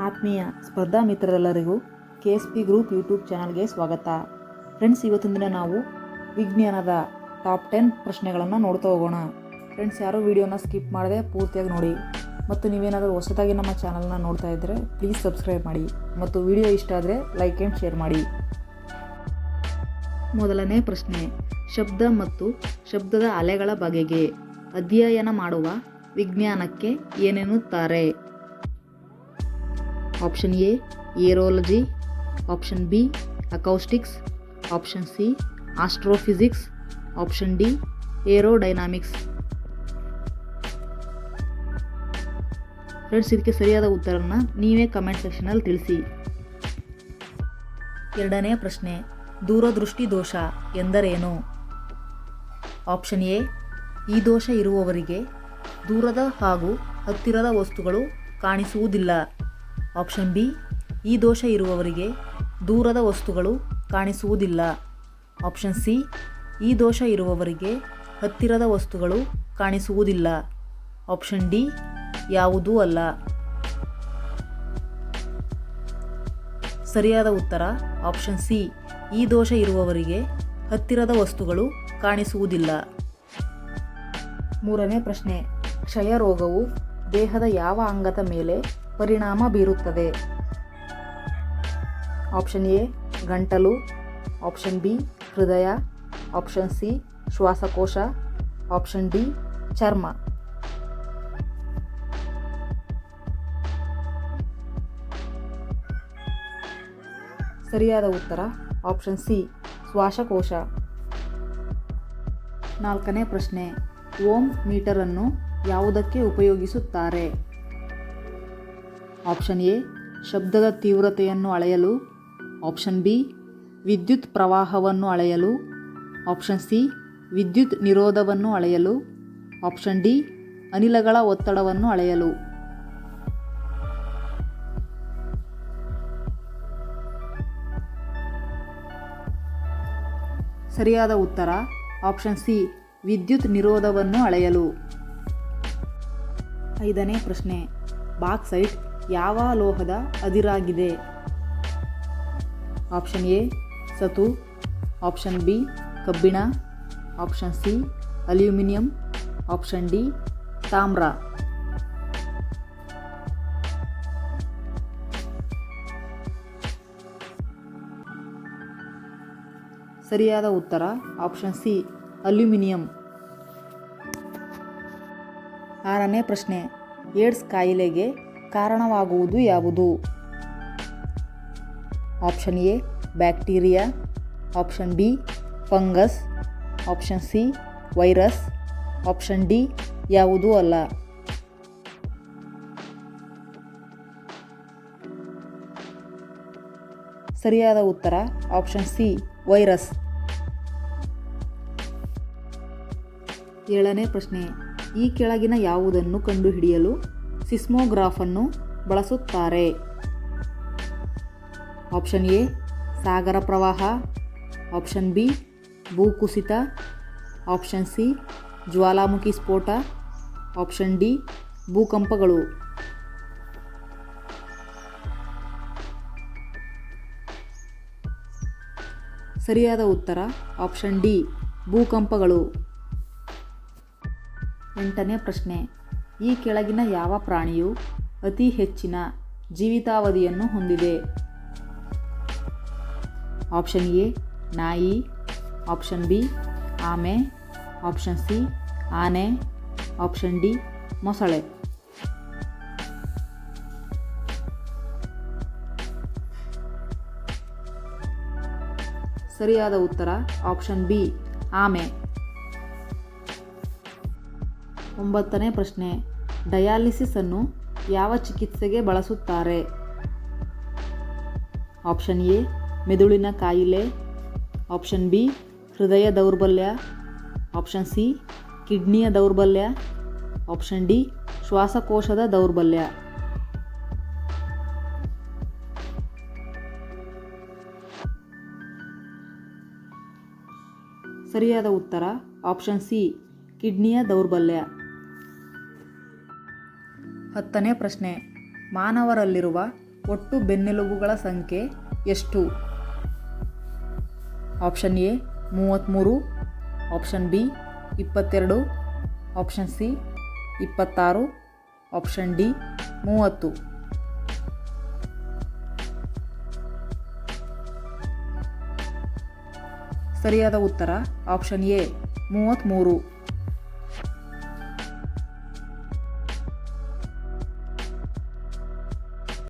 ಆತ್ಮೀಯ ಸ್ಪರ್ಧಾ ಮಿತ್ರರೆಲ್ಲರಿಗೂ KSP group YouTube ಚಾನಲ್ಗೆ ಸ್ವಾಗತ. ಫ್ರೆಂಡ್ಸ್, ಇವತ್ತಿನ ದಿನ ನಾವು ವಿಜ್ಞಾನದ ಟಾಪ್ 10 ಪ್ರಶ್ನೆಗಳನ್ನು ನೋಡ್ತಾ ಹೋಗೋಣ. ಫ್ರೆಂಡ್ಸ್, ಯಾರೂ ವಿಡಿಯೋನ ಸ್ಕಿಪ್ ಮಾಡದೆ ಪೂರ್ತಿಯಾಗಿ ನೋಡಿ. ಮತ್ತು ನೀವೇನಾದರೂ ಹೊಸದಾಗಿ ನಮ್ಮ ಚಾನಲ್ನ ನೋಡ್ತಾ ಇದ್ದರೆ ಪ್ಲೀಸ್ ಸಬ್ಸ್ಕ್ರೈಬ್ ಮಾಡಿ ಮತ್ತು ವಿಡಿಯೋ ಇಷ್ಟ ಆದರೆ ಲೈಕ್ ಆ್ಯಂಡ್ ಶೇರ್ ಮಾಡಿ. ಮೊದಲನೇ ಪ್ರಶ್ನೆ, ಶಬ್ದ ಮತ್ತು ಶಬ್ದದ ಅಲೆಗಳ ಬಗೆಗೆ ಅಧ್ಯಯನ ಮಾಡುವ ವಿಜ್ಞಾನಕ್ಕೆ ಏನೆನ್ನುತ್ತಾರೆ? Option A aerology, option B acoustics, option C astrophysics, option D aerodynamics. Friends, ಇದಕ್ಕೆ ಸರಿಯಾದ ಉತ್ತರವನ್ನು ನೀವೇ ಕಮೆಂಟ್ ಸೆಕ್ಷನಲ್ಲಿ ತಿಳಿಸಿ. ಎರಡನೇ ಪ್ರಶ್ನೆ, ದೂರದೃಷ್ಟಿ ದೋಷ ಎಂದರೇನು? ಆಪ್ಷನ್ ಎ ಈ ದೋಷ ಇರುವವರಿಗೆ ದೂರದ ಹಾಗೂ ಹತ್ತಿರದ ವಸ್ತುಗಳು ಕಾಣಿಸುವುದಿಲ್ಲ. ಆಪ್ಷನ್ ಬಿ ಈ ದೋಷ ಇರುವವರಿಗೆ ದೂರದ ವಸ್ತುಗಳು ಕಾಣಿಸುವುದಿಲ್ಲ. ಆಪ್ಷನ್ ಸಿ ಈ ದೋಷ ಇರುವವರಿಗೆ ಹತ್ತಿರದ ವಸ್ತುಗಳು ಕಾಣಿಸುವುದಿಲ್ಲ. ಆಪ್ಷನ್ ಡಿ ಯಾವುದೂ ಅಲ್ಲ. ಸರಿಯಾದ ಉತ್ತರ ಆಪ್ಷನ್ ಸಿ ಈ ದೋಷ ಇರುವವರಿಗೆ ಹತ್ತಿರದ ವಸ್ತುಗಳು ಕಾಣಿಸುವುದಿಲ್ಲ. ಮೂರನೇ ಪ್ರಶ್ನೆ, ಕ್ಷಯ ರೋಗವು ದೇಹದ ಯಾವ ಅಂಗದ ಮೇಲೆ ಪರಿಣಾಮ ಬೀರುತ್ತದೆ? ಆಪ್ಷನ್ ಎ ಗಂಟಲು, ಆಪ್ಷನ್ ಬಿ ಹೃದಯ, ಆಪ್ಷನ್ ಸಿ ಶ್ವಾಸಕೋಶ, ಆಪ್ಷನ್ ಡಿ ಚರ್ಮ. ಸರಿಯಾದ ಉತ್ತರ ಆಪ್ಷನ್ ಸಿ ಶ್ವಾಸಕೋಶ. ನಾಲ್ಕನೇ ಪ್ರಶ್ನೆ, ಓಮ್ ಮೀಟರ್ ಅನ್ನು ಯಾವುದಕ್ಕೆ ಉಪಯೋಗಿಸುತ್ತಾರೆ? ಆಪ್ಷನ್ ಎ ಶಬ್ದದ ತೀವ್ರತೆಯನ್ನು ಅಳೆಯಲು, ಆಪ್ಷನ್ ಬಿ ವಿದ್ಯುತ್ ಪ್ರವಾಹವನ್ನು ಅಳೆಯಲು, ಆಪ್ಷನ್ ಸಿ ವಿದ್ಯುತ್ ನಿರೋಧವನ್ನು ಅಳೆಯಲು, ಆಪ್ಷನ್ ಡಿ ಅನಿಲಗಳ ಒತ್ತಡವನ್ನು ಅಳೆಯಲು. ಸರಿಯಾದ ಉತ್ತರ ಆಪ್ಷನ್ ಸಿ ವಿದ್ಯುತ್ ನಿರೋಧವನ್ನು ಅಳೆಯಲು. ಐದನೇ ಪ್ರಶ್ನೆ, ಬಾಕ್ಸೈಟ್ ಯಾವ ಲೋಹದ ಅದಿರಾಗಿದೆ? ಆಪ್ಷನ್ ಎ ಸತು, ಆಪ್ಷನ್ ಬಿ ಕಬ್ಬಿಣ, option C aluminium, option D ತಾಮ್ರ. ಸರಿಯಾದ ಉತ್ತರ ಆಪ್ಷನ್ ಸಿ ಅಲ್ಯೂಮಿನಿಯಂ. ಆರನೇ ಪ್ರಶ್ನೆ, ಏಡ್ಸ್ ಕಾಯಿಲೆಗೆ ಕಾರಣವಾಗುವುದು ಯಾವುದು? Option A bacteria, option B fungus, option C virus, option D ಯಾವುದೂ ಅಲ್ಲ. ಸರಿಯಾದ ಉತ್ತರ ಆಪ್ಷನ್ ಸಿ ವೈರಸ್. ಏಳನೇ ಪ್ರಶ್ನೆ, ಈ ಕೆಳಗಿನ ಯಾವುದನ್ನು ಕಂಡುಹಿಡಿಯಲು ಸಿಸ್ಮೋಗ್ರಾಫ್ ಅನ್ನು ಬಳಸುತ್ತಾರೆ? ಆಪ್ಷನ್ ಎ ಸಾಗರ ಪ್ರವಾಹ, ಆಪ್ಷನ್ ಬಿ ಭೂಕುಸಿತ, ಆಪ್ಷನ್ ಸಿ ಜ್ವಾಲಾಮುಖಿ ಸ್ಫೋಟ, ಆಪ್ಷನ್ ಡಿ ಭೂಕಂಪಗಳು. ಸರಿಯಾದ ಉತ್ತರ ಆಪ್ಷನ್ ಡಿ ಭೂಕಂಪಗಳು. ಎಂಟನೇ ಪ್ರಶ್ನೆ, ಈ ಕೆಳಗಿನ ಯಾವ ಪ್ರಾಣಿಯು ಅತಿ ಹೆಚ್ಚಿನ ಜೀವಿತಾವಧಿಯನ್ನು ಹೊಂದಿದೆ? ಆಪ್ಷನ್ ಎ ನಾಯಿ, ಆಪ್ಷನ್ ಬಿ ಆಮೆ, ಆಪ್ಷನ್ ಸಿ ಆನೆ, ಆಪ್ಷನ್ ಡಿ ಮೊಸಳೆ. ಸರಿಯಾದ ಉತ್ತರ ಆಪ್ಷನ್ ಬಿ ಆಮೆ. ಒಂಬತ್ತನೇ ಪ್ರಶ್ನೆ, ಡಯಾಲಿಸಿಸ್ ಅನ್ನು ಯಾವ ಚಿಕಿತ್ಸೆಗೆ ಬಳಸುತ್ತಾರೆ? ಆಪ್ಷನ್ ಎ ಮೆದುಳಿನ ಕಾಯಿಲೆ, ಆಪ್ಷನ್ ಬಿ ಹೃದಯ ದೌರ್ಬಲ್ಯ, ಆಪ್ಷನ್ ಸಿ ಕಿಡ್ನಿಯ ದೌರ್ಬಲ್ಯ, ಆಪ್ಷನ್ ಡಿ ಶ್ವಾಸಕೋಶದ ದೌರ್ಬಲ್ಯ. ಸರಿಯಾದ ಉತ್ತರ ಆಪ್ಷನ್ ಸಿ ಕಿಡ್ನಿಯ ದೌರ್ಬಲ್ಯ. 10ನೇ ಪ್ರಶ್ನೆ, ಮಾನವರಲ್ಲಿರುವ ಒಟ್ಟು ಬೆನ್ನೆಲುಬುಗಳ ಸಂಖ್ಯೆ ಎಷ್ಟು? Option A 33, option B 22, option C 26, option D 30. ಸರಿಯಾದ ಉತ್ತರ ಆಪ್ಷನ್ ಎ 33.